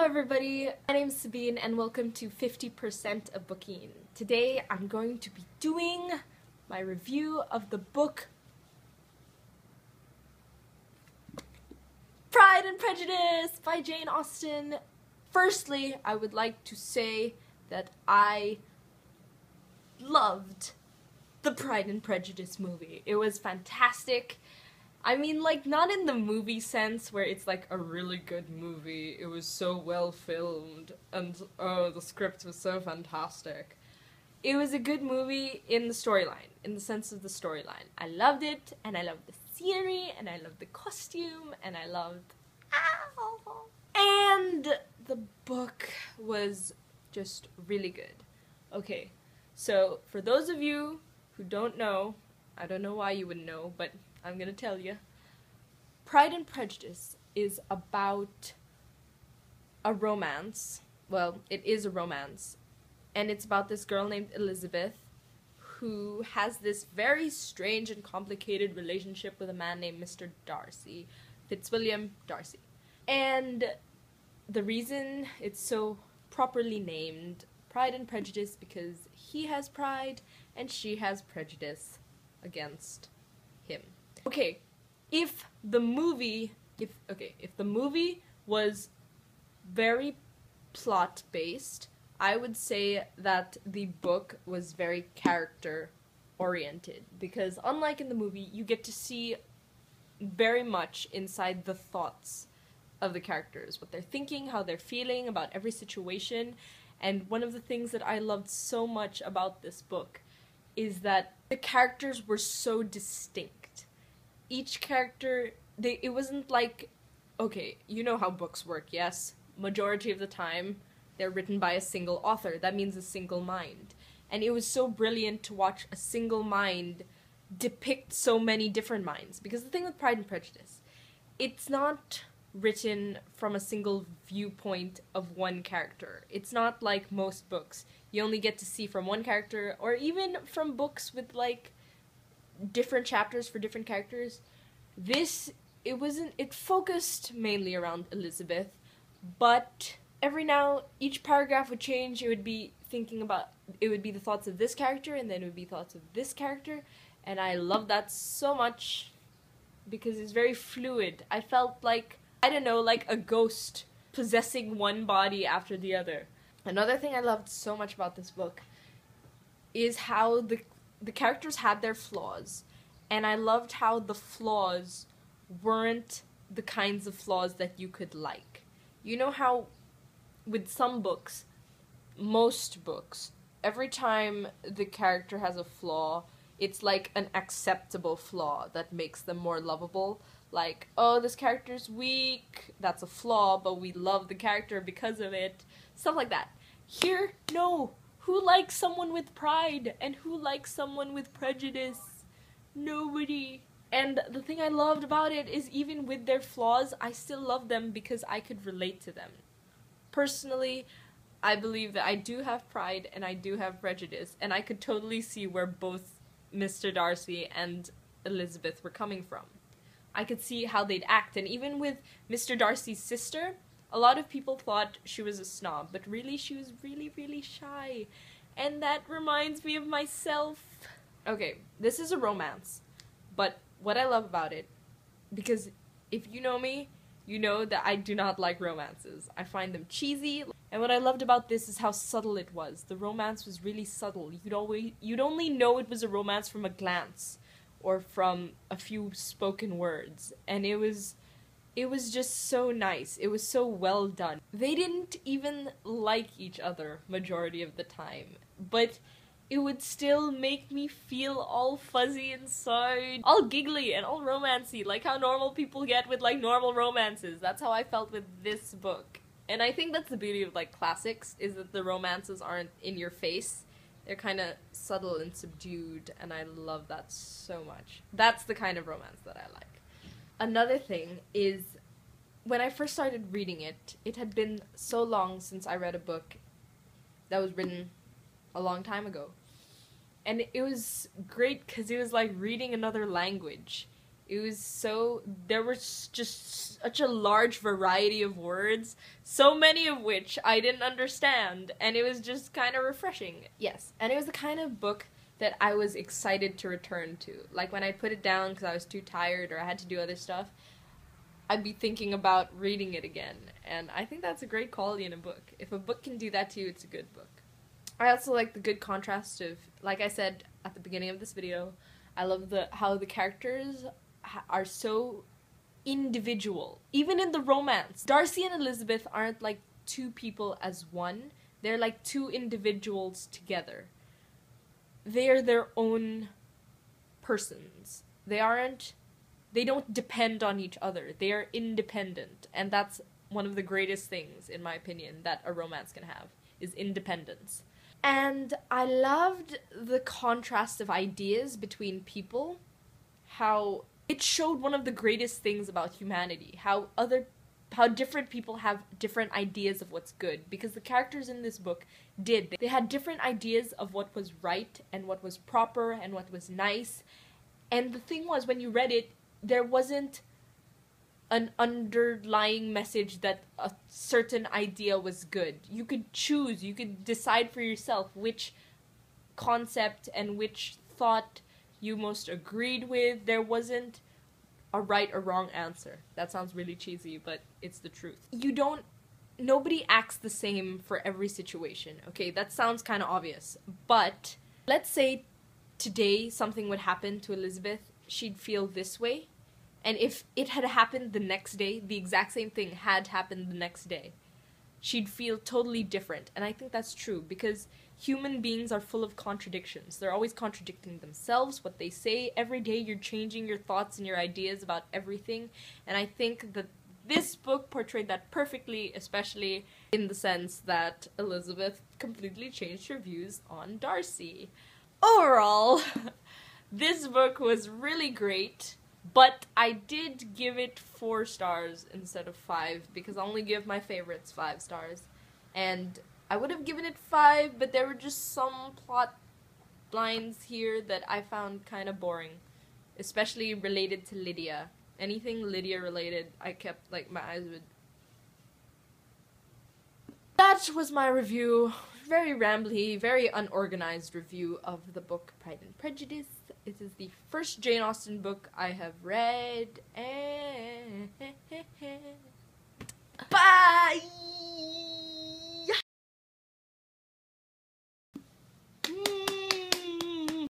everybody, my name is Sabine and welcome to 50% of Booking. Today I'm going to be doing my review of the book Pride and Prejudice by Jane Austen. Firstly, I would like to say that I loved the Pride and Prejudice movie. It was fantastic. I mean, like, not in the movie sense where it's like a really good movie. It was so well filmed and oh, the script was so fantastic. It was a good movie in the storyline, in the sense of the storyline. I loved it, and I loved the scenery, and I loved the costume, and I loved... Ow! And the book was just really good. Okay, so for those of you who don't know, I don't know why you wouldn't know, but I'm gonna tell you. Pride and Prejudice is about a romance. Well, it is a romance. And it's about this girl named Elizabeth who has this very strange and complicated relationship with a man named Mr. Darcy. Fitzwilliam Darcy. And the reason it's so properly named Pride and Prejudice because he has pride and she has prejudice against him. Okay, if the movie was very plot-based, I would say that the book was very character-oriented, because unlike in the movie, you get to see very much inside the thoughts of the characters, what they're thinking, how they're feeling about every situation, and one of the things that I loved so much about this book is that the characters were so distinct. Each character, it wasn't like, okay, you know how books work, yes? Majority of the time, they're written by a single author. That means a single mind. And it was so brilliant to watch a single mind depict so many different minds. Because the thing with Pride and Prejudice, it's not written from a single viewpoint of one character. It's not like most books. You only get to see from one character, or even from books with, like, different chapters for different characters. It focused mainly around Elizabeth, but each paragraph would change. It would be the thoughts of this character, and then it would be thoughts of this character, and I love that so much, because it's very fluid. I felt like, I don't know, like a ghost possessing one body after the other. Another thing I loved so much about this book is how the characters had their flaws, and I loved how the flaws weren't the kinds of flaws that you could like. You know how with some books, most books, every time the character has a flaw, it's like an acceptable flaw that makes them more lovable. Like, oh, this character's weak, that's a flaw, but we love the character because of it. Stuff like that. Here, no. Who likes someone with pride? And who likes someone with prejudice? Nobody. And the thing I loved about it is even with their flaws, I still love them because I could relate to them. Personally, I believe that I do have pride and I do have prejudice, and I could totally see where both Mr. Darcy and Elizabeth were coming from. I could see how they'd act, and even with Mr. Darcy's sister, a lot of people thought she was a snob, but really she was really, really shy. And that reminds me of myself. Okay, this is a romance, but what I love about it, because if you know me, you know that I do not like romances. I find them cheesy, and what I loved about this is how subtle it was. The romance was really subtle. You'd only know it was a romance from a glance, or from a few spoken words, and it was just so nice. It was so well done. They didn't even like each other majority of the time, but it would still make me feel all fuzzy inside, all giggly and all romancy, like how normal people get with, like, normal romances. That's how I felt with this book. And I think that's the beauty of, like, classics, is that the romances aren't in your face. They're kind of subtle and subdued, and I love that so much. That's the kind of romance that I like. Another thing is, when I first started reading it, it had been so long since I read a book that was written a long time ago. And it was great because it was like reading another language. It was so, there was just such a large variety of words, so many of which I didn't understand, and it was just kind of refreshing. Yes, and it was the kind of book that I was excited to return to. Like, when I put it down because I was too tired or I had to do other stuff, I'd be thinking about reading it again, and I think that's a great quality in a book. If a book can do that to you, it's a good book. I also like the good contrast of, like I said at the beginning of this video, I love how the characters are so individual. Even in the romance, Darcy and Elizabeth aren't like two people as one. They're like two individuals together. They are their own persons. They don't depend on each other. They are independent. And that's one of the greatest things, in my opinion, that a romance can have, is independence. And I loved the contrast of ideas between people, how it showed one of the greatest things about humanity, how different people have different ideas of what's good, because the characters in this book they had different ideas of what was right and what was proper and what was nice. And the thing was, when you read it, there wasn't an underlying message that a certain idea was good. You could choose, you could decide for yourself which concept and which thought you most agreed with. There wasn't a right or wrong answer. That sounds really cheesy, but it's the truth. Nobody acts the same for every situation, okay? That sounds kind of obvious, but let's say today something would happen to Elizabeth, she'd feel this way, and if it had happened the next day, the exact same thing had happened the next day, she'd feel totally different. And I think that's true, because human beings are full of contradictions. They're always contradicting themselves, what they say. Every day you're changing your thoughts and your ideas about everything. And I think that this book portrayed that perfectly, especially in the sense that Elizabeth completely changed her views on Darcy. Overall, this book was really great, but I did give it 4 stars instead of 5, because I only give my favorites 5 stars. And I would have given it 5, but there were just some plot lines here that I found kind of boring, especially related to Lydia. Anything Lydia related, I kept, like, my eyes would... That was my review. Very rambly, very unorganized review of the book Pride and Prejudice. It is the first Jane Austen book I have read. Bye!